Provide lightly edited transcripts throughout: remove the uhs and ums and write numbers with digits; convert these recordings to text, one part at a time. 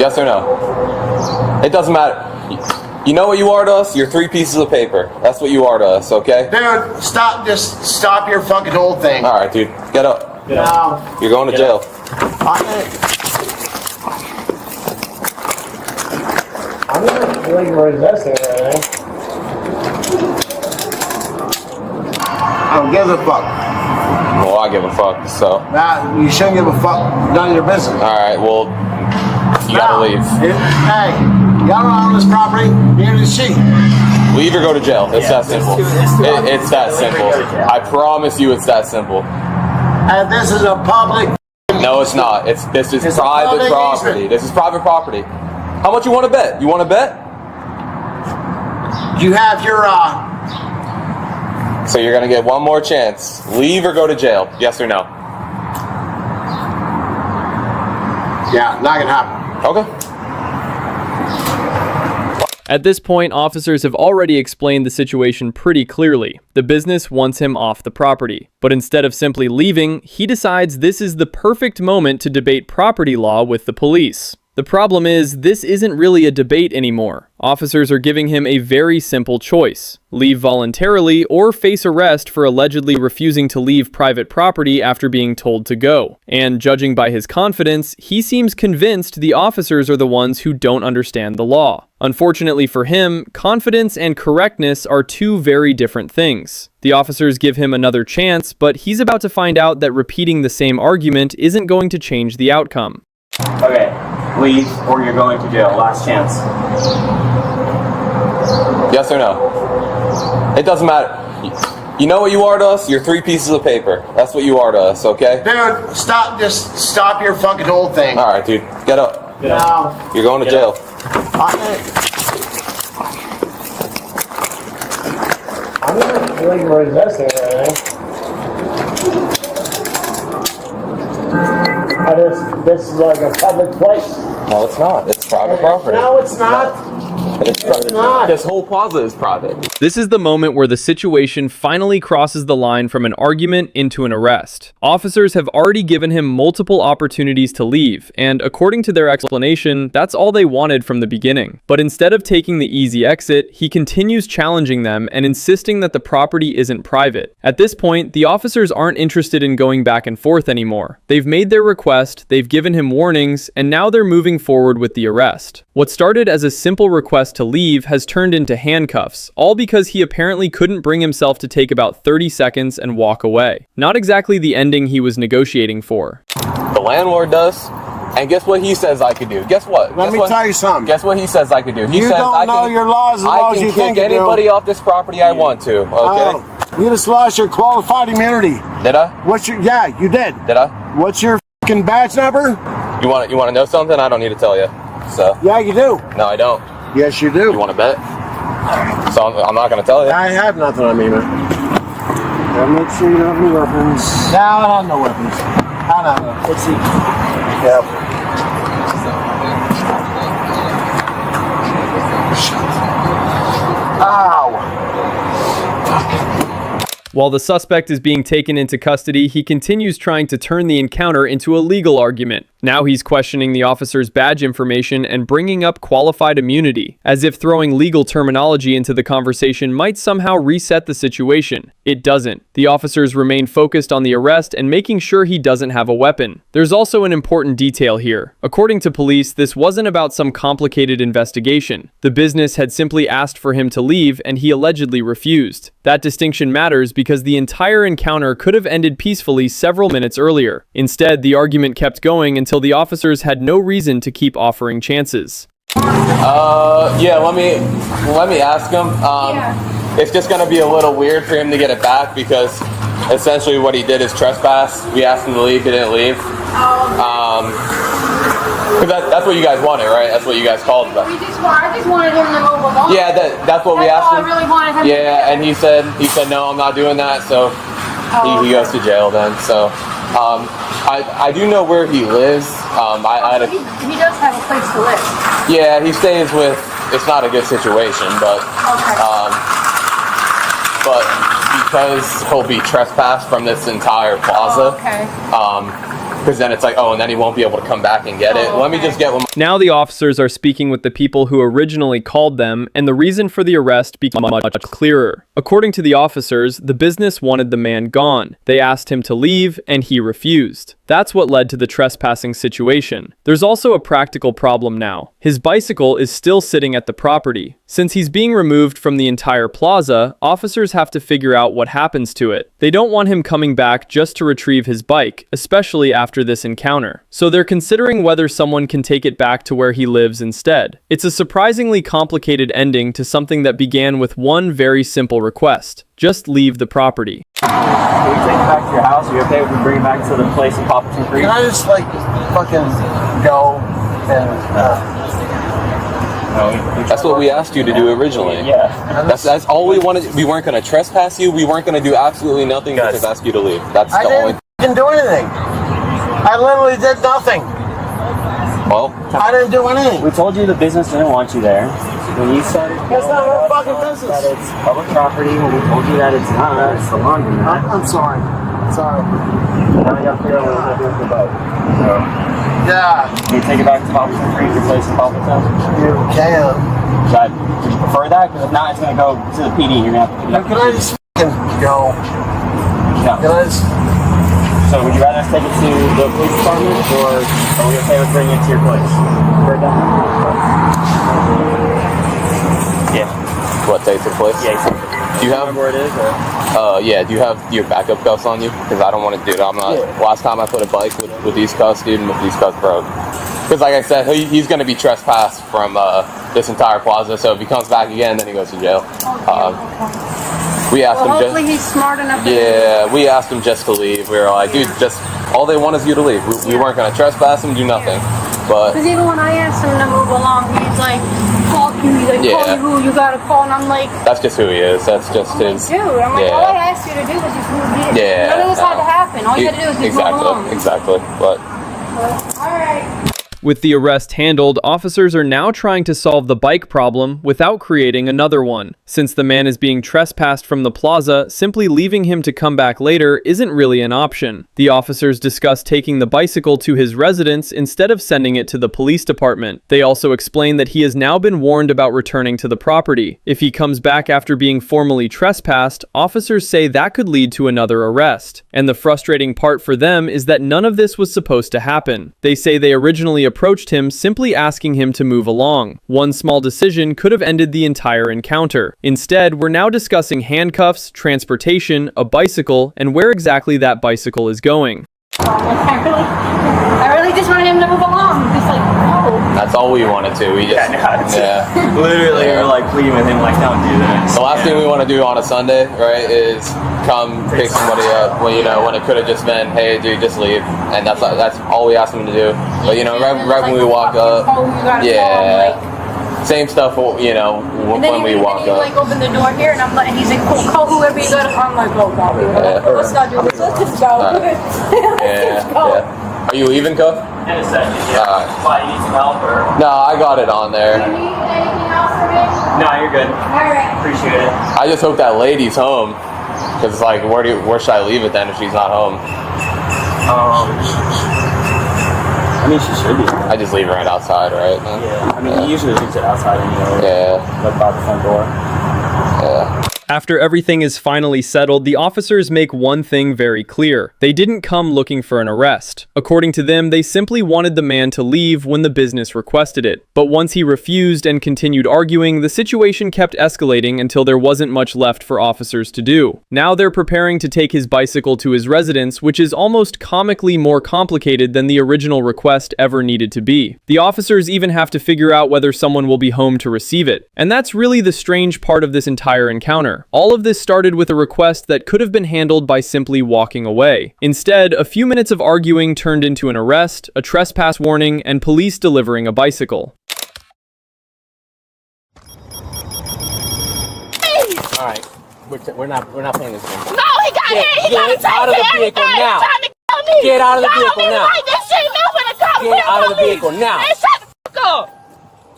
Yes or no? It doesn't matter. You know what you are to us? You're 3 pieces of paper. That's what you are to us, okay? Dude, stop. Just stop your fucking whole thing. All right, dude. Get up. No. You're going to jail. I'm not really resisting anything. I don't give a fuck. Well, I give a fuck, so. Nah, you shouldn't give a fuck. None of your business. All right, well, you gotta leave. Hey, y'all don't own this property. Neither does she. Leave or go to jail. It's that simple. It's that simple. I promise you it's that simple. And this is a public... No, it's not. This is private property. Easement. This is private property. How much you want to bet? You want to bet? You have your, So you're going to get one more chance. Leave or go to jail. Yes or no? Yeah, not gonna happen. Okay. At this point, officers have already explained the situation pretty clearly. The business wants him off the property. But instead of simply leaving, he decides this is the perfect moment to debate property law with the police. The problem is, this isn't really a debate anymore. Officers are giving him a very simple choice: leave voluntarily or face arrest for allegedly refusing to leave private property after being told to go. And judging by his confidence, he seems convinced the officers are the ones who don't understand the law. Unfortunately for him, confidence and correctness are 2 very different things. The officers give him another chance, but he's about to find out that repeating the same argument isn't going to change the outcome. Okay, leave or you're going to jail. Last chance. Yes or no? It doesn't matter. You know what you are to us? You're 3 pieces of paper. That's what you are to us, okay? Dude, stop. Just stop your fucking whole thing. All right, dude. Get up. No. You're going to jail. I'm not really resisting anything. This is like a public place. No, it's not. It's private property. No, it's not. It's not. This whole plaza is private. This is the moment where the situation finally crosses the line from an argument into an arrest. Officers have already given him multiple opportunities to leave, and according to their explanation, that's all they wanted from the beginning. But instead of taking the easy exit, he continues challenging them and insisting that the property isn't private. At this point, the officers aren't interested in going back and forth anymore. They've made their request, they've given him warnings, and now they're moving forward with the arrest. What started as a simple request to leave has turned into handcuffs, all because he apparently couldn't bring himself to take about 30 seconds and walk away. Not exactly the ending he was negotiating for. The landlord does. And guess what he says I could do? Guess what? Let me tell you something. Guess what he says I could do? He You says don't I know can, your laws as well as you think you I can kick do. anybody off this property I want to, okay? Oh, you just lost your qualified immunity. Did I? What's your? Yeah, you did. Did I? What's your fucking badge number? You want to know something? I don't need to tell you. So. Yeah, you do. No, I don't. Yes, you do. You want to bet? So I'm not going to tell you. I have nothing on me, man. Gotta make sure you don't have any weapons. No, I don't have no weapons. I don't know. Let's see. Yep. Ow. While the suspect is being taken into custody, he continues trying to turn the encounter into a legal argument. Now he's questioning the officer's badge information and bringing up qualified immunity, as if throwing legal terminology into the conversation might somehow reset the situation. It doesn't. The officers remain focused on the arrest and making sure he doesn't have a weapon. There's also an important detail here. According to police, this wasn't about some complicated investigation. The business had simply asked for him to leave and he allegedly refused. That distinction matters because the entire encounter could have ended peacefully several minutes earlier. Instead, the argument kept going until the officers had no reason to keep offering chances. Yeah, let me ask him. It's just going to be a little weird for him to get it back because essentially what he did is trespass. We asked him to leave, he didn't leave. That's what you guys wanted, right? That's what you guys called about. I just wanted him to move along. Yeah, that's what we asked him. I really wanted him to do. And he said no, I'm not doing that. So he goes to jail then. So I do know where he lives. He does have a place to live. Yeah, he stays with. It's not a good situation, but because he'll be trespassed from this entire plaza. Because then it's like, oh, and then he won't be able to come back and get it. Let me just get one. Now the officers are speaking with the people who originally called them, and the reason for the arrest became much clearer. According to the officers, the business wanted the man gone. They asked him to leave, and he refused. That's what led to the trespassing situation. There's also a practical problem now. His bicycle is still sitting at the property. Since he's being removed from the entire plaza, officers have to figure out what happens to it. They don't want him coming back just to retrieve his bike, especially after this encounter. So they're considering whether someone can take it back to where he lives instead. It's a surprisingly complicated ending to something that began with one very simple request. Just leave the property. Can we take it back to your house? Are you okay if we bring it back to the place and pop it some free? Can I just like fucking go and That's what we asked you to do originally. Yeah. That's all we wanted. We weren't going to trespass you. We weren't going to do absolutely nothing but just ask you to leave. That's I the only. didn't do anything. I literally did nothing. Well, I didn't do anything. We told you the business didn't want you there. When you started, That's not our fucking business. that it's public property. When we told you that it's not, it's the laundromat. I'm sorry. Sorry. Now you got to figure out what we're doing with the boat. So, Yeah, can you take it back to Pop Some Free, replace the Pop Some? you can. Would you prefer that? Because if not, it's going to go to the PD. You're going to have to pick it up. Can I just fucking go? No. Can I just... So would you rather us take it to the police department, or are we okay with bringing it to your place? We're done. Yeah. what, take the place? Yeah. Do you have where it is? Or? Yeah, do you have your backup cuffs on you? Because I don't want to do it. I'm not. Yeah. Last time I put a bike with these cuffs, dude, these cuffs broke. Because like I said, he's going to be trespassed from this entire plaza. So if he comes back again, then he goes to jail. We asked him hopefully just. he's smart enough to Yeah, we asked him just to leave. We were like, dude, just all they want is you to leave. We weren't going to trespass him, do nothing. But Because even when I asked him to move along, he's like, fuck you. He's like, call you who you gotta call. And I'm like, that's just who he is. That's just his. dude, I'm like, all I asked you to do was just move here. Yeah, None of this had to happen. All you had to do was just move along. Exactly. But Alright. With the arrest handled, officers are now trying to solve the bike problem without creating another one. Since the man is being trespassed from the plaza, simply leaving him to come back later isn't really an option. The officers discuss taking the bicycle to his residence instead of sending it to the police department. They also explain that he has now been warned about returning to the property. If he comes back after being formally trespassed, officers say that could lead to another arrest. And the frustrating part for them is that none of this was supposed to happen. They say they originally approached him simply asking him to move along. One small decision could have ended the entire encounter. Instead, we're now discussing handcuffs, transportation, a bicycle, and where exactly that bicycle is going. I really just wanted him to move along. Just like, no. that's all we wanted to. We just, Literally, we were like pleading with him, like, don't do this. The last thing we want to do on a Sunday, right, is come pick somebody up when when it could have just been, hey, dude, just leave, and that's all we asked him to do. But right when we walk up, same stuff. When we walk up. Like open the door here, and I'm like, and he's like, cool, call whoever you got. I'm like, oh god, let's not do this. Let's just go. Let's just go. Are you leaving, Co? In a second, yeah. Why, you need some help, or? No, I got it on there. Do you need anything else from me? No, you're good. Alright. Appreciate it. I just hope that lady's home, because it's like, where should I leave it then if she's not home? I mean, she should be. I just leave it right outside, right? Yeah. I mean, he usually leaves it outside anyway. Yeah. Like by the front door. Yeah. After everything is finally settled, the officers make one thing very clear. They didn't come looking for an arrest. According to them, they simply wanted the man to leave when the business requested it. But once he refused and continued arguing, the situation kept escalating until there wasn't much left for officers to do. Now they're preparing to take his bicycle to his residence, which is almost comically more complicated than the original request ever needed to be. The officers even have to figure out whether someone will be home to receive it. And that's really the strange part of this entire encounter. All of this started with a request that could have been handled by simply walking away. Instead, a few minutes of arguing turned into an arrest, a trespass warning, and police delivering a bicycle. All right, we're not playing this game. No, he got hit. He got Get out of the vehicle now. Get out of the vehicle now. Get out of the vehicle now.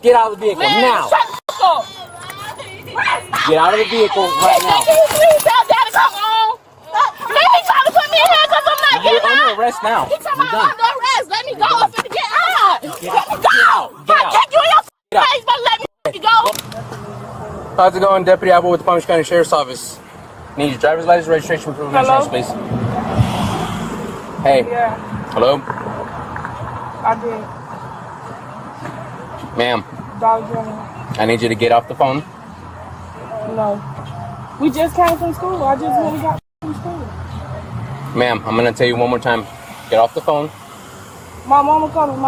Get out of the vehicle now. Get out of the vehicle right now. Let me try to put me here because I'm not getting out. You're under arrest now. He's talking about under arrest. Let me go. I'm finna get out. Let me go. Get I'll out. kick you in your face, but let me go. How's it going, Deputy Apple with the Palm Beach County Sheriff's Office? Need your driver's license, registration, proof of insurance, please. Hey. Yeah, Hello? I did. Ma'am, Dollar General. I need you to get off the phone. No. We just came from school. I just really got from school. Ma'am, I'm going to tell you one more time. Get off the phone. My mama called me.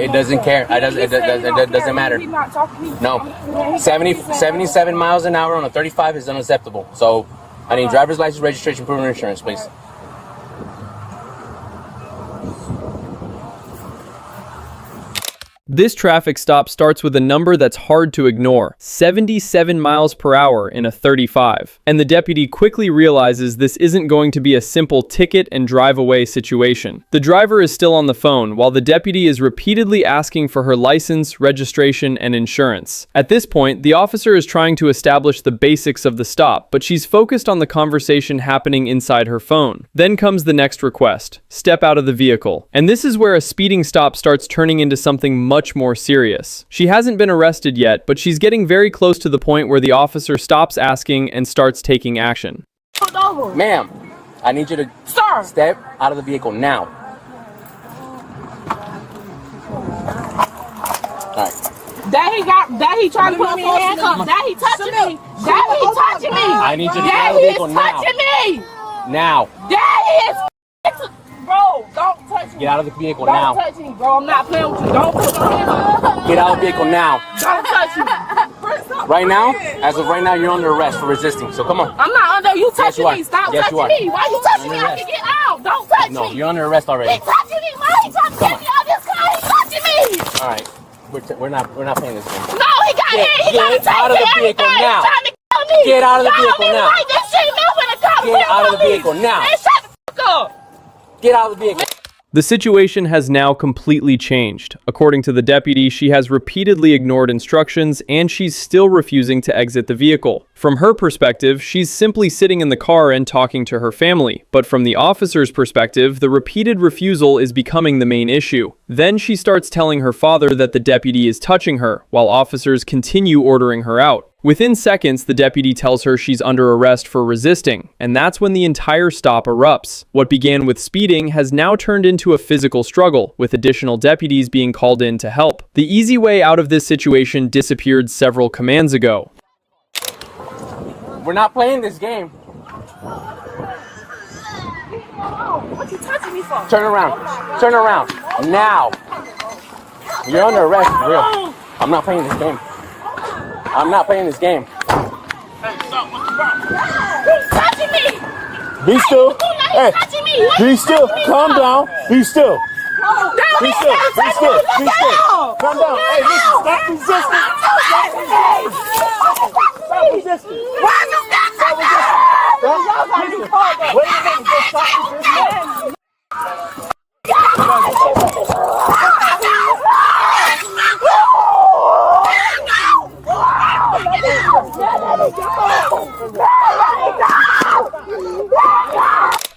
It doesn't care. It doesn't matter. He's not talking. No. 77 miles an hour on a 35 is unacceptable. So I need driver's license, registration, proof of insurance, please. This traffic stop starts with a number that's hard to ignore, 77 miles per hour in a 35. And the deputy quickly realizes this isn't going to be a simple ticket and drive away situation. The driver is still on the phone while the deputy is repeatedly asking for her license, registration, and insurance. At this point, the officer is trying to establish the basics of the stop, but she's focused on the conversation happening inside her phone. Then comes the next request: step out of the vehicle. And this is where a speeding stop starts turning into something much more serious. She hasn't been arrested yet, but she's getting very close to the point where the officer stops asking and starts taking action. Ma'am, I need you to step out of the vehicle now. Alright. That he trying to put me in handcuffs. That he touching me. That he touching me. I need you to get out of the vehicle now. Touching me. Now. That is. Bro, don't touch me. Get out of the vehicle Don't now. touch me, bro. I'm not playing with you. Don't put your hands on me. Get out of the vehicle now. Don't touch me. Right now, as of right now, you're under arrest for resisting. So come on. I'm not under. You touching you are. me. Stop Yes, you touching are. me. Why you touching me? Under I can get out. Don't touch No, me. you're under arrest already. He touching me. Why he trying to get me out this car? He touching me. All right, we're not playing this game. No, he got hit. He got Get out of the vehicle now. Trying to kill me. Get out of the vehicle Y'all now. Like this shit moving the car. Get out of the vehicle now. Hey, shut the fuck up. Get out of the vehicle. The situation has now completely changed. According to the deputy, she has repeatedly ignored instructions and she's still refusing to exit the vehicle. From her perspective, she's simply sitting in the car and talking to her family. But from the officer's perspective, the repeated refusal is becoming the main issue. Then she starts telling her father that the deputy is touching her, while officers continue ordering her out. Within seconds, the deputy tells her she's under arrest for resisting, and that's when the entire stop erupts. What began with speeding has now turned into a physical struggle, with additional deputies being called in to help. The easy way out of this situation disappeared several commands ago. We're not playing this game. What you touching me for? Turn around. Turn around. Now. You're under arrest, for real. I'm not playing this game. I'm not playing this game. He's touching me. Be still. Hey, Touching me. be still. Calm down. Be still. Be still. Be still. Be still. Calm down. Hey, listen. Stop resisting. Stop resisting. Why you stop resisting? Wait a minute. Just stop resisting.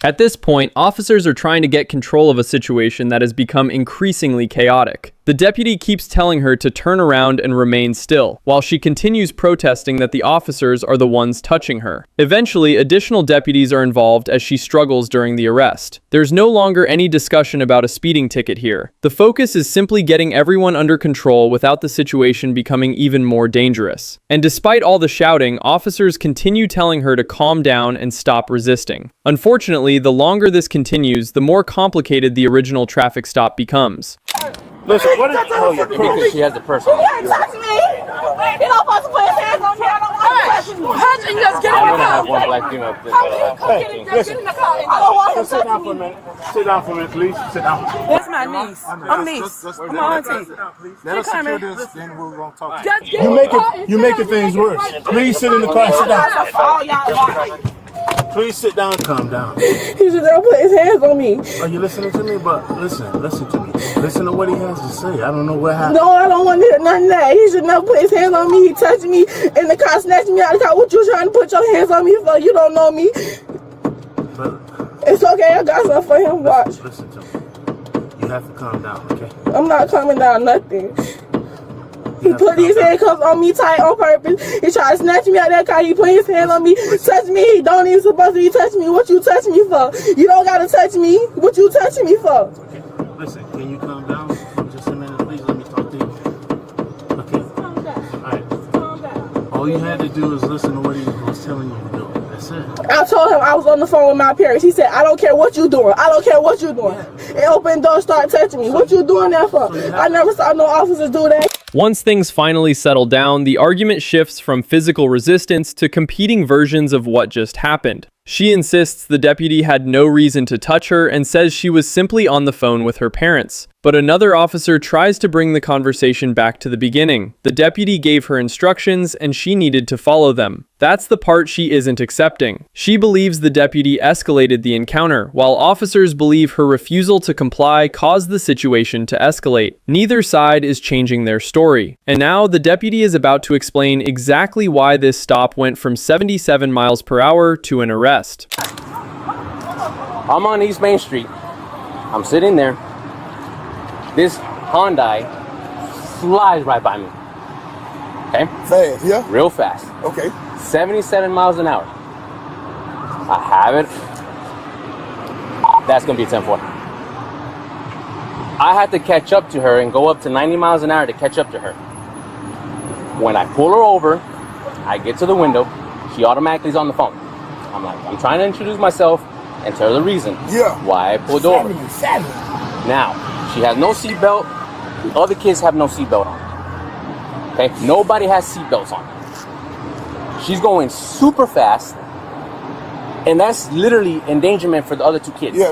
At this point, officers are trying to get control of a situation that has become increasingly chaotic. The deputy keeps telling her to turn around and remain still, while she continues protesting that the officers are the ones touching her. Eventually, additional deputies are involved as she struggles during the arrest. There's no longer any discussion about a speeding ticket here. The focus is simply getting everyone under control without the situation becoming even more dangerous. And despite all the shouting, officers continue telling her to calm down and stop resisting. Unfortunately, the longer this continues, the more complicated the original traffic stop becomes. Listen, what is Because she has the purse. Touch me. He don't supposed to put his hands on me. I don't want to touch me. Touching you. Just get I'm in gonna the have car. one black female. Listen. I don't want him Sit down touching for a me. minute. Sit down for a minute, please. Sit down. That's my niece. I'm niece. I'm auntie. Let us secure this, then we're gonna talk. Just get You making things worse. Please sit in the car. Sit down. all y'all. Please sit down. Calm down. He should never put his hands on me. Are you listening to me? But listen to me. Listen to what he has to say. I don't know what happened. No, I don't want to hear none of that. He should never put his hands on me. He touched me in the car, snatched me out of the car. What you trying to put your hands on me for? You don't know me. But It's okay, I got something for him. Watch. Listen to me. You have to calm down, okay? I'm not coming down nothing. He put his handcuffs on me tight on purpose. He tried to snatch me out that car. He put his hand on me, touch me. He don't even supposed to be touching me. What you touch me for? You don't gotta touch me. What you touching me for? Okay. Listen, can you calm down for just a minute, please? Let me talk to you. Okay. Calm down. All right. Calm down. All you had to do is listen to what he was telling you to do. That's it. I told him I was on the phone with my parents. He said, I don't care what you doing. I don't care what you doing. And open the door, start touching me. What you doing that for? I never saw no officers do that. Once things finally settle down, the argument shifts from physical resistance to competing versions of what just happened. She insists the deputy had no reason to touch her and says she was simply on the phone with her parents. But another officer tries to bring the conversation back to the beginning. The deputy gave her instructions and she needed to follow them. That's the part she isn't accepting. She believes the deputy escalated the encounter, while officers believe her refusal to comply caused the situation to escalate. Neither side is changing their story. And now the deputy is about to explain exactly why this stop went from 77 miles per hour to an arrest. I'm on East Main Street. I'm sitting there. This Hyundai flies right by me. Okay? Fast, yeah? Real fast. Okay. 77 miles an hour. I have it. That's gonna be a 10-4. I had to catch up to her and go up to 90 miles an hour to catch up to her. When I pull her over, I get to the window, she automatically is on the phone. I'm like, I'm trying to introduce myself and tell her the reason why I pulled over. Now, she has no seatbelt. The other kids have no seatbelt on. Okay? Nobody has seatbelts on. She's going super fast, and that's literally endangerment for the other two kids. Yeah.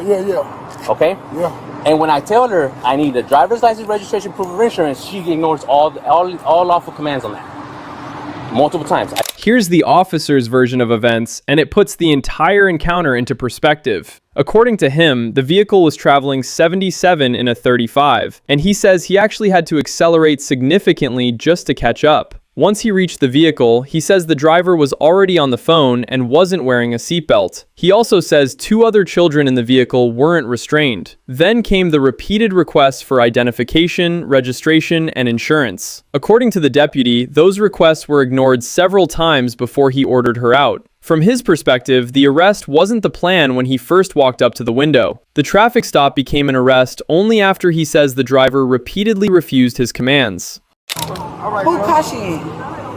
Okay? Yeah. And when I tell her I need a driver's license, registration, proof of insurance, she ignores all lawful commands on that. Multiple times. Here's the officer's version of events, and it puts the entire encounter into perspective. According to him, the vehicle was traveling 77 in a 35, and he says he actually had to accelerate significantly just to catch up. Once he reached the vehicle, he says the driver was already on the phone and wasn't wearing a seatbelt. He also says 2 other children in the vehicle weren't restrained. Then came the repeated requests for identification, registration, and insurance. According to the deputy, those requests were ignored several times before he ordered her out. From his perspective, the arrest wasn't the plan when he first walked up to the window. The traffic stop became an arrest only after he says the driver repeatedly refused his commands. Who car she in?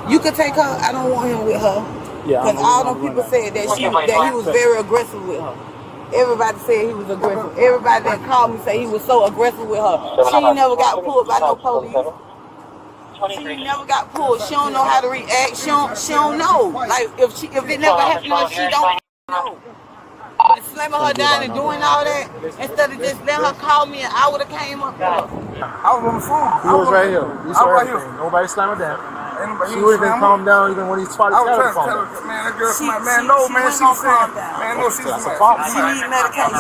You could take her. I don't want him with her. Because all them people said that he was very aggressive with her. Everybody said he was aggressive. Everybody that called me said he was so aggressive with her. She ain't never got pulled by no police. She never got pulled. She don't know how to react. She don't know. Like if it never happened, she don't know. But slamming her down and doing all that, instead of just letting her call me and I would have came up there. I was on the phone. He was right here. You saw everything. Nobody slammed her down. She would have been calmed down even when he tried to tell her to calm down. Man, that girl, she's That's a problem. She needs medication.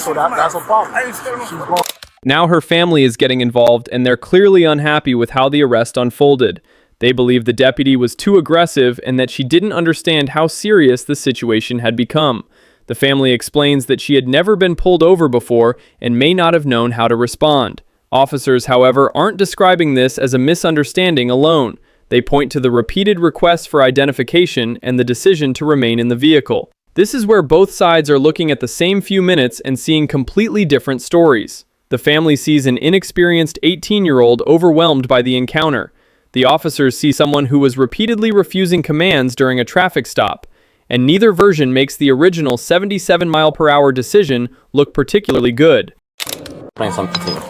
So that's a problem. She's going. Now her family is getting involved, and they're clearly unhappy with how the arrest unfolded. They believe the deputy was too aggressive and that she didn't understand how serious the situation had become. The family explains that she had never been pulled over before and may not have known how to respond. Officers, however, aren't describing this as a misunderstanding alone. They point to the repeated requests for identification and the decision to remain in the vehicle. This is where both sides are looking at the same few minutes and seeing completely different stories. The family sees an inexperienced 18-year-old overwhelmed by the encounter. The officers see someone who was repeatedly refusing commands during a traffic stop, and neither version makes the original 77-mile-per-hour decision look particularly good. Explain something to you.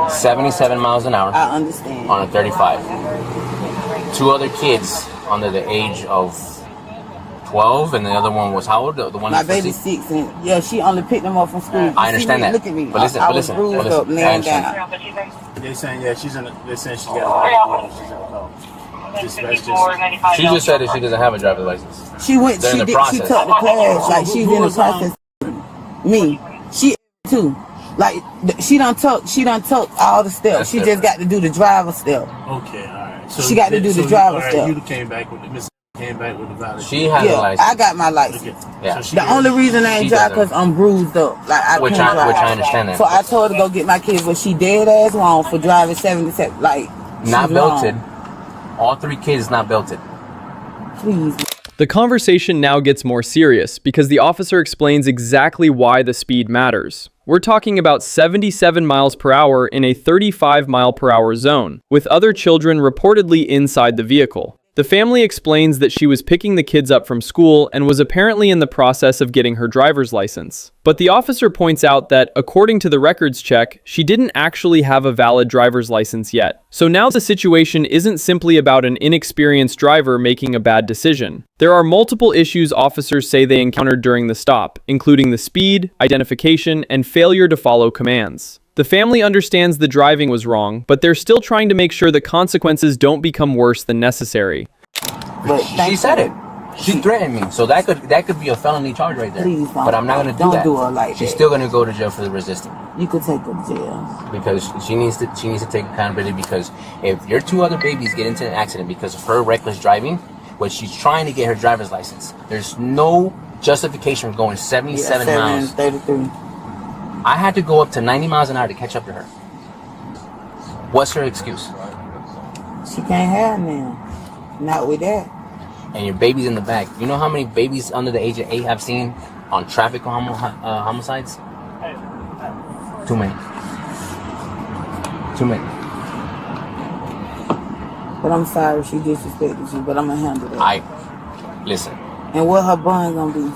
77 miles an hour. I understand. On a 35. 2 other kids under the age of 12, and the other one was how old? The one my baby's 6, and yeah, she only picked them up from school. I understand that. Look at me. But listen, I was bruised up, laying down. They're saying she's in. They're saying she's got. She's in a car. She just said that she doesn't have a driver's license. She went. She took the class. Like she's in the process. Me. She too. Like she done took all the steps. She just got to do the driver step. Okay, all right. So she got to do the driver step. You came back with Miss. Came back with the valid. She has a license. I got my license. Yeah. The only reason I ain't drive because I'm bruised up. Like I can't drive. Which I understand that. So I told her to go get my kids, but she dead ass wrong for driving 77. Like not belted. Wrong. All 3 kids not belted. Please. The conversation now gets more serious because the officer explains exactly why the speed matters. We're talking about 77 miles per hour in a 35 mile per hour zone, with other children reportedly inside the vehicle. The family explains that she was picking the kids up from school and was apparently in the process of getting her driver's license. But the officer points out that, according to the records check, she didn't actually have a valid driver's license yet. So now the situation isn't simply about an inexperienced driver making a bad decision. There are multiple issues officers say they encountered during the stop, including the speed, identification, and failure to follow commands. The family understands the driving was wrong, but they're still trying to make sure the consequences don't become worse than necessary. But she said it. She threatened me, so that could be a felony charge right there. Please, but I'm not gonna do that. Don't do her like that. She's still gonna go to jail for the resisting. You could take her to jail because she needs to take accountability. Because if your 2 other babies get into an accident because of her reckless driving, when she's trying to get her driver's license, there's no justification for going 77 miles. 33. I had to go up to 90 miles an hour to catch up to her. What's her excuse? She can't have now. Not with that. And your baby's in the back. You know how many babies under the age of 8 I've seen on traffic homicides? Too many. Too many. But I'm sorry she disrespected you, but I'm gonna handle that. Listen. And what her bond gonna be?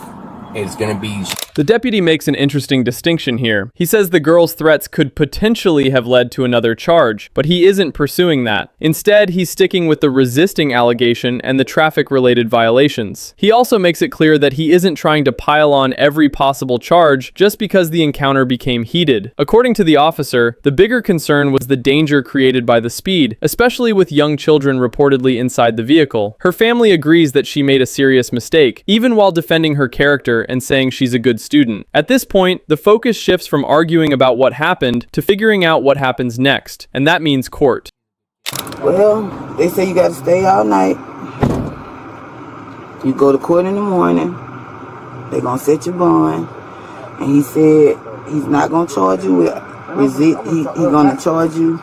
It's gonna be... The deputy makes an interesting distinction here. He says the girl's threats could potentially have led to another charge, but he isn't pursuing that. Instead, he's sticking with the resisting allegation and the traffic-related violations. He also makes it clear that he isn't trying to pile on every possible charge just because the encounter became heated. According to the officer, the bigger concern was the danger created by the speed, especially with young children reportedly inside the vehicle. Her family agrees that she made a serious mistake, even while defending her character and saying she's a good student. At this point, the focus shifts from arguing about what happened to figuring out what happens next, and that means court. Well, they say you gotta stay all night. You go to court in the morning. They're gonna set your bond. And he said he's not gonna charge you with resist. He's gonna charge you.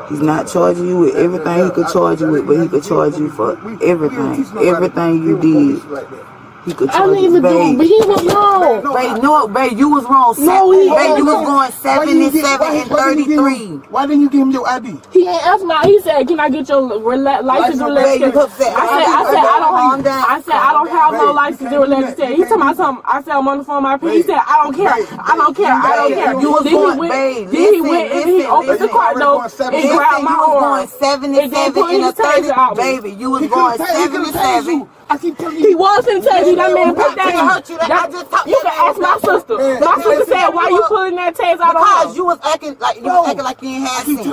He's not charging you with everything he could charge you with, but he could charge you for everything. Everything you did. He could charge you, babe. But he was wrong. Babe, no, babe, you was wrong. No, babe, you was going 77 and 33. Why didn't you give him your ID? He ain't asked me. He said, "Can I get your license to register?" I said, "I don't have no license to register." He told me something. I said, "I'm on the phone with my He said, "I don't care. I don't care. I don't care." You was going, babe. Then he went and he opened the car door and grabbed my arm. 77 and a 30, baby. You was going 77. I keep telling you. He was in taser. That man put that in. You can ask my sister. My sister said, "Why you pulling that taser out of her?" Because you was acting like you didn't have sense.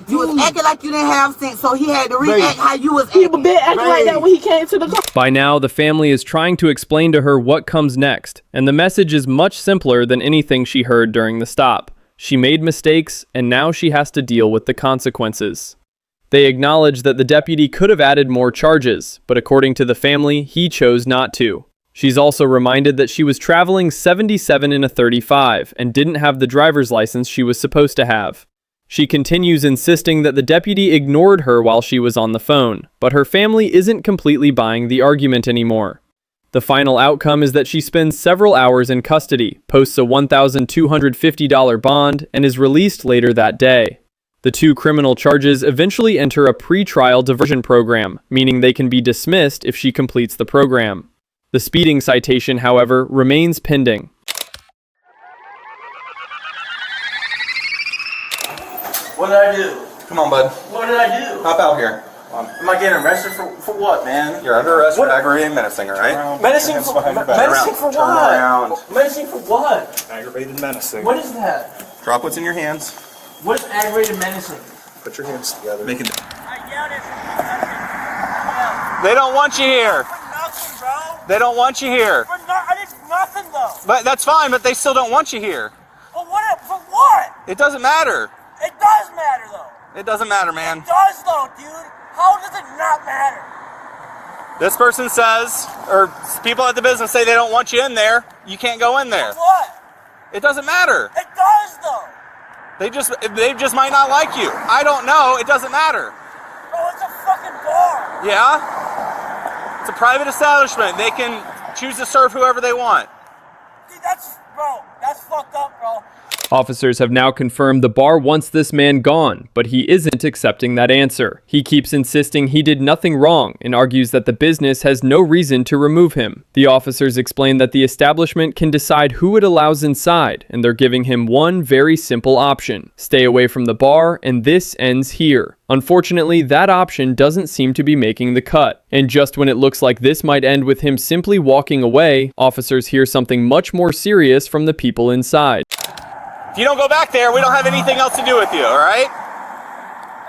You was acting like you didn't have sense, so he had to react how you was acting. He was acting like that when he came to the car. By now, the family is trying to explain to her what comes next, and the message is much simpler than anything she heard during the stop. She made mistakes, and now she has to deal with the consequences. They acknowledge that the deputy could have added more charges, but according to the family, he chose not to. She's also reminded that she was traveling 77 in a 35 and didn't have the driver's license she was supposed to have. She continues insisting that the deputy ignored her while she was on the phone, but her family isn't completely buying the argument anymore. The final outcome is that she spends several hours in custody, posts a $1,250 bond, and is released later that day. The 2 criminal charges eventually enter a pre-trial diversion program, meaning they can be dismissed if she completes the program. The speeding citation, however, remains pending. What did I do? Come on, bud. What did I do? Hop out here. Am I getting arrested for what, man? You're under arrest for aggravated menacing, all right? Menacing for what? Menacing for what? Aggravated menacing. What is that? Drop what's in your hands. What is aggravated menacing? Put your hands together. Make it. They don't want you here. For nothing, bro. They don't want you here. I did nothing, though. But that's fine, but they still don't want you here. For what? It doesn't matter. It does matter, though. It doesn't matter, man. It does, though, dude. How does it not matter? This person says, or people at the business say they don't want you in there. You can't go in there. What? It doesn't matter. It does though. They just might not like you. I don't know. It doesn't matter. Bro, it's a fucking bar. Yeah? It's a private establishment. They can choose to serve whoever they want. Dude, that's fucked up, bro. Officers have now confirmed the bar wants this man gone, but he isn't accepting that answer. He keeps insisting he did nothing wrong and argues that the business has no reason to remove him. The officers explain that the establishment can decide who it allows inside, and they're giving him one very simple option: stay away from the bar, and this ends here. Unfortunately, that option doesn't seem to be making the cut. And just when it looks like this might end with him simply walking away, officers hear something much more serious from the people inside. If you don't go back there, we don't have anything else to do with you, all right?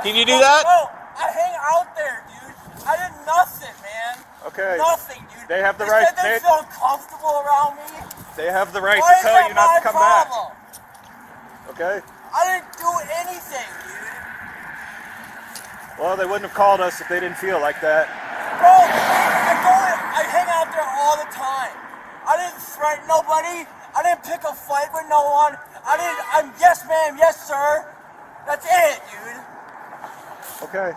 Can you do that? Bro, I hang out there, dude. I did nothing, man. Okay. Nothing, dude. They have the right. They feel uncomfortable around me. They have the right Why to is tell that you not my to come problem? back. Okay. I didn't do anything, dude. Well, they wouldn't have called us if they didn't feel like that. Bro, I hang out there all the time. I didn't threaten nobody. I didn't pick a fight with no one. I'm yes ma'am, yes sir. That's it, dude. Okay.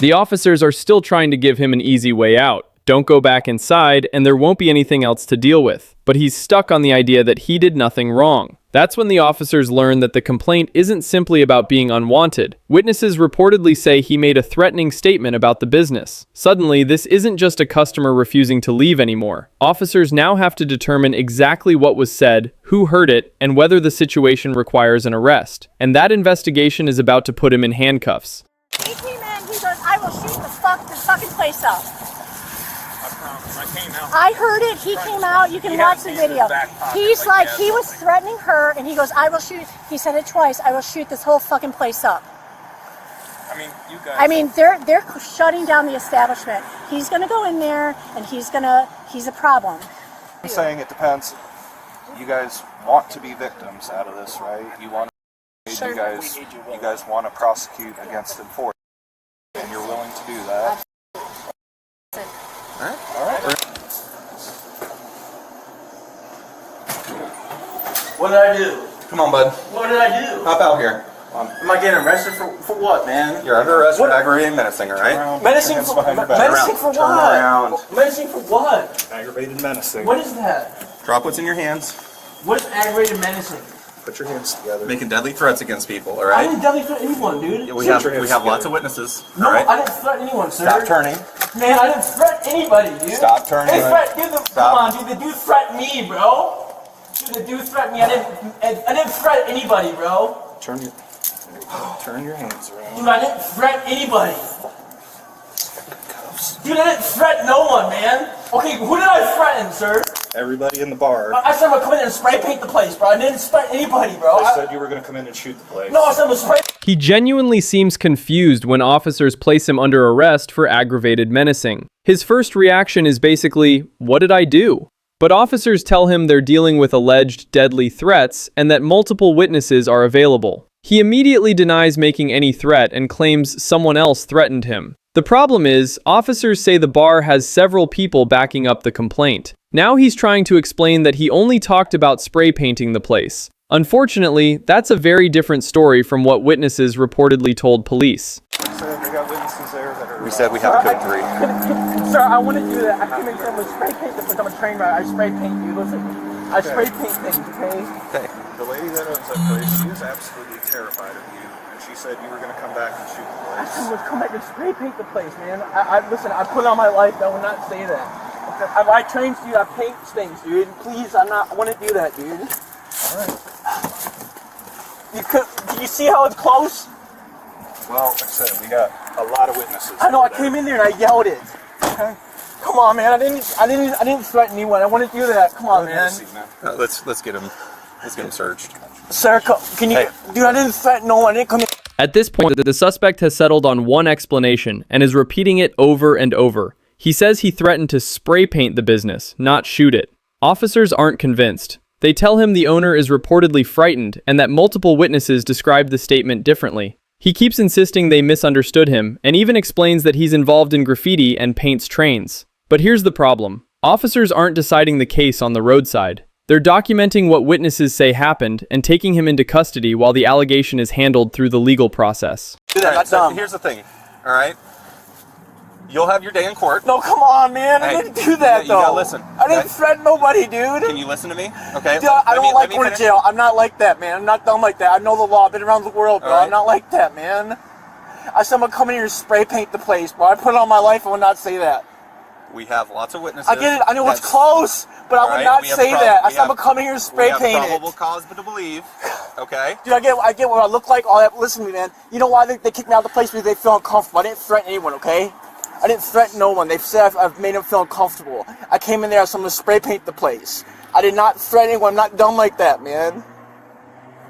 The officers are still trying to give him an easy way out. Don't go back inside, and there won't be anything else to deal with. But he's stuck on the idea that he did nothing wrong. That's when the officers learn that the complaint isn't simply about being unwanted. Witnesses reportedly say he made a threatening statement about the business. Suddenly, this isn't just a customer refusing to leave anymore. Officers now have to determine exactly what was said, who heard it, and whether the situation requires an arrest. And that investigation is about to put him in handcuffs. He came in, he goes, I will shoot the fucking place up. I heard it, he came out, you can watch the video. He's like, he was threatening her, and he goes, I will shoot, he said it twice, I will shoot this whole fucking place up. They're shutting down the establishment. He's gonna go in there, and he's a problem. I'm saying it depends. You guys want to be victims out of this, right? You want to, Sure. you guys want to prosecute against enforcement, and you're willing to do that. All right. What did I do? Come on, bud. What did I do? Hop out here. Am I getting arrested for what, man? You're under arrest for aggravated menacing, all right? Menacing for what? Turn around. Menacing for what? Aggravated menacing. What is that? Drop what's in your hands. What is aggravated menacing? Put your hands together. Making deadly threats against people, all I right? didn't deadly threaten anyone, dude. We have lots of witnesses, No, all right? I didn't threaten anyone, sir. Stop turning. Man, I didn't threaten anybody, dude. Stop turning. Come on, dude. The dude threatened me, bro. Dude, the dude threatened me. I didn't threaten anybody, bro. Turn your hands around. Dude, I didn't threaten anybody. Dude, I didn't threaten no one, man. Okay, who did I threaten, sir? Everybody in the bar. I said I'm gonna come in and spray paint the place, bro. I didn't threaten anybody, bro. They said you were going to come in and shoot the place. No, I said I'm gonna spray. He genuinely seems confused when officers place him under arrest for aggravated menacing. His first reaction is basically, what did I do? But officers tell him they're dealing with alleged deadly threats and that multiple witnesses are available. He immediately denies making any threat and claims someone else threatened him. The problem is, officers say the bar has several people backing up the complaint. Now he's trying to explain that he only talked about spray painting the place. Unfortunately, that's a very different story from what witnesses reportedly told police. We said we have to kill 3. Sir, I want to do that. I came in here and spray paint the place. I'm a train rider. I spray paint you. Listen, I spray paint things, okay? Okay. The lady that owns that place, she was absolutely terrified of you, and she said you were going to come back and shoot the I place. said, let's come back and spray paint the place, man. Listen, I put on my life. I will not say that. I ride trains, dude. I paint things, dude. Please, I want to do that, dude. All right. Do you see how it's close? Well, like I said, we got a lot of witnesses. I know. I came in there and I yelled it. Okay. Come on, man. I didn't threaten anyone. I want to do that. Come on, man. Let's get him. Let's get him searched. Sir, can you? Hey. Dude, I didn't threaten no one. I didn't come in. At this point, the suspect has settled on one explanation and is repeating it over and over. He says he threatened to spray paint the business, not shoot it. Officers aren't convinced. They tell him the owner is reportedly frightened and that multiple witnesses describe the statement differently. He keeps insisting they misunderstood him and even explains that he's involved in graffiti and paints trains. But here's the problem. Officers aren't deciding the case on the roadside. They're documenting what witnesses say happened and taking him into custody while the allegation is handled through the legal process. Right, so here's the thing, all right? You'll have your day in court. No, come on, man. I didn't do that, though. You gotta listen. I didn't threaten nobody, dude. Can you listen to me? Okay. Dude, I don't like going to jail. I'm not like that, man. I'm not dumb like that. I know the law. I've been around the world, bro. Right. I'm not like that, man. I said I'm gonna come in here and spray paint the place, bro. I put it on my life. I would not say that. We have lots of witnesses. I get it. I know it's close, but I would not say that. I said I'm gonna come in here and spray paint it. We have probable cause to believe. Okay. Dude, I get what I look like. All that. Listen to me, man. You know why they kicked me out of the place? Because they feel uncomfortable. I didn't threaten anyone, okay? I didn't threaten no one. They've said I've made them feel uncomfortable. I came in there, so I'm gonna spray paint the place. I did not threaten anyone. I'm not dumb like that, man.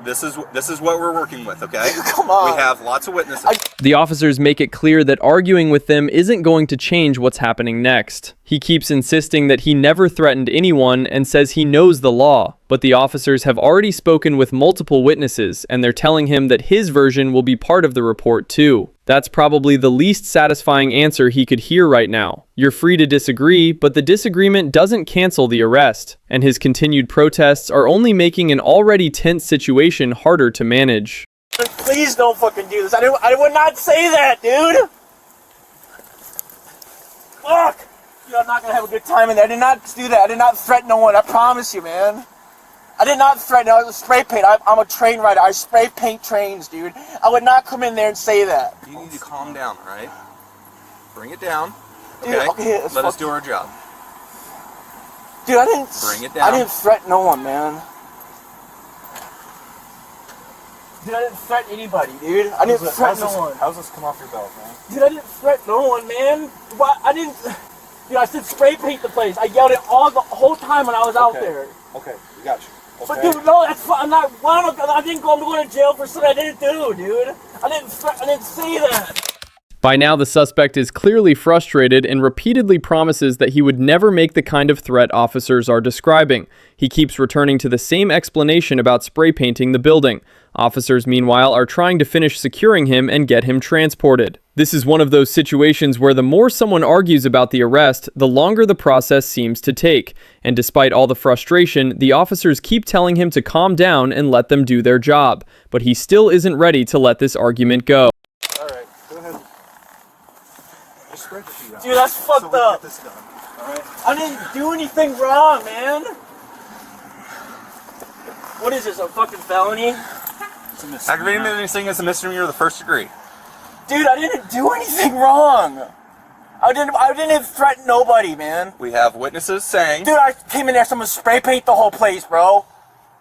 This is what we're working with, okay? Come on. We have lots of witnesses. The officers make it clear that arguing with them isn't going to change what's happening next. He keeps insisting that he never threatened anyone and says he knows the law, but the officers have already spoken with multiple witnesses and they're telling him that his version will be part of the report too. That's probably the least satisfying answer he could hear right now. You're free to disagree, but the disagreement doesn't cancel the arrest, and his continued protests are only making an already tense situation harder to manage. Please don't fucking do this. I would not say that, dude. Fuck. Dude, I'm not gonna have a good time in there. I did not do that. I did not threaten no one. I promise you, man. I did not threaten. I was spray paint. I'm a train rider. I spray paint trains, dude. I would not come in there and say that. You need to calm down, all right? Bring it down. Dude, okay. Let us do our job. Dude, I didn't. Bring it down. I didn't threaten no one, man. Dude, I didn't threaten anybody, dude. I didn't threaten no one. How's this come off your belt, man? Dude, I didn't threaten no one, man. What? I didn't. Dude, I said spray paint the place. I yelled it all the whole time when I was out there. Okay, we got you. Okay. But dude, no, that's fine. I'm not. I didn't go. I'm going to jail for something I didn't do, dude. I didn't say that. By now, the suspect is clearly frustrated and repeatedly promises that he would never make the kind of threat officers are describing. He keeps returning to the same explanation about spray painting the building. Officers, meanwhile, are trying to finish securing him and get him transported. This is one of those situations where the more someone argues about the arrest, the longer the process seems to take. And despite all the frustration, the officers keep telling him to calm down and let them do their job. But he still isn't ready to let this argument go. Alright, go ahead. Dude, that's fucked up. Right. I didn't do anything wrong, man. What is this, a fucking felony? Aggravating anything is a misdemeanor of the first degree. Dude, I didn't do anything wrong. I didn't threaten nobody, man. We have witnesses saying... Dude, I came in there, someone spray paint the whole place, bro.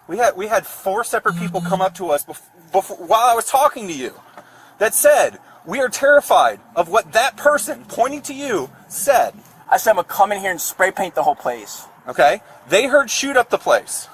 We had 4 separate people come up to us before while I was talking to you that said, we are terrified of what that person pointing to you said. I said I'm gonna come in here and spray paint the whole place. Okay? They heard shoot up the place.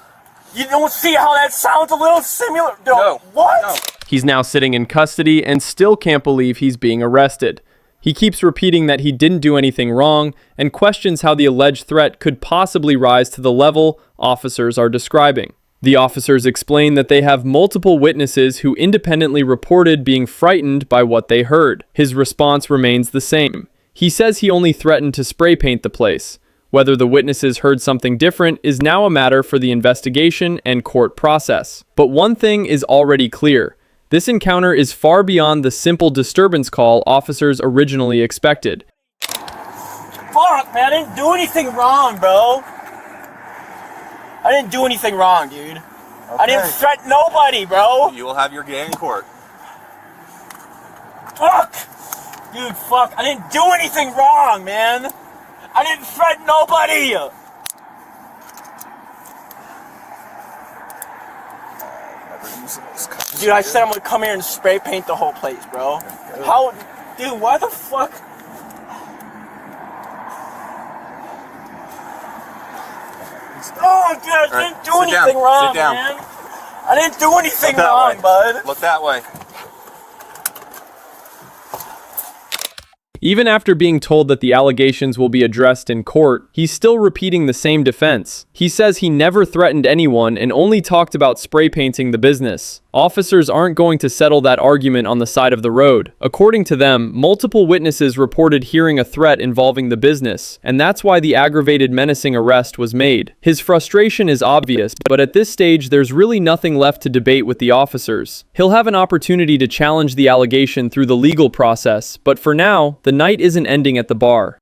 You don't see how that sounds a little similar? No. What? No. He's now sitting in custody and still can't believe he's being arrested. He keeps repeating that he didn't do anything wrong and questions how the alleged threat could possibly rise to the level officers are describing. The officers explain that they have multiple witnesses who independently reported being frightened by what they heard. His response remains the same. He says he only threatened to spray paint the place. Whether the witnesses heard something different is now a matter for the investigation and court process. But one thing is already clear. This encounter is far beyond the simple disturbance call officers originally expected. Fuck, man, I didn't do anything wrong, bro. I didn't do anything wrong, dude. Okay. I didn't threaten nobody, bro. You will have your day in court. Fuck! Dude, fuck. I didn't do anything wrong, man. I didn't threaten nobody. Dude, I said I'm gonna come here and spray paint the whole place, bro. How? Dude, why the fuck? Oh, dude, I didn't do anything wrong, man. I didn't do anything wrong, bud. Look that way. Even after being told that the allegations will be addressed in court, he's still repeating the same defense. He says he never threatened anyone and only talked about spray painting the business. Officers aren't going to settle that argument on the side of the road. According to them, multiple witnesses reported hearing a threat involving the business, and that's why the aggravated menacing arrest was made. His frustration is obvious, but at this stage, there's really nothing left to debate with the officers. He'll have an opportunity to challenge the allegation through the legal process, but for now, the night isn't ending at the bar.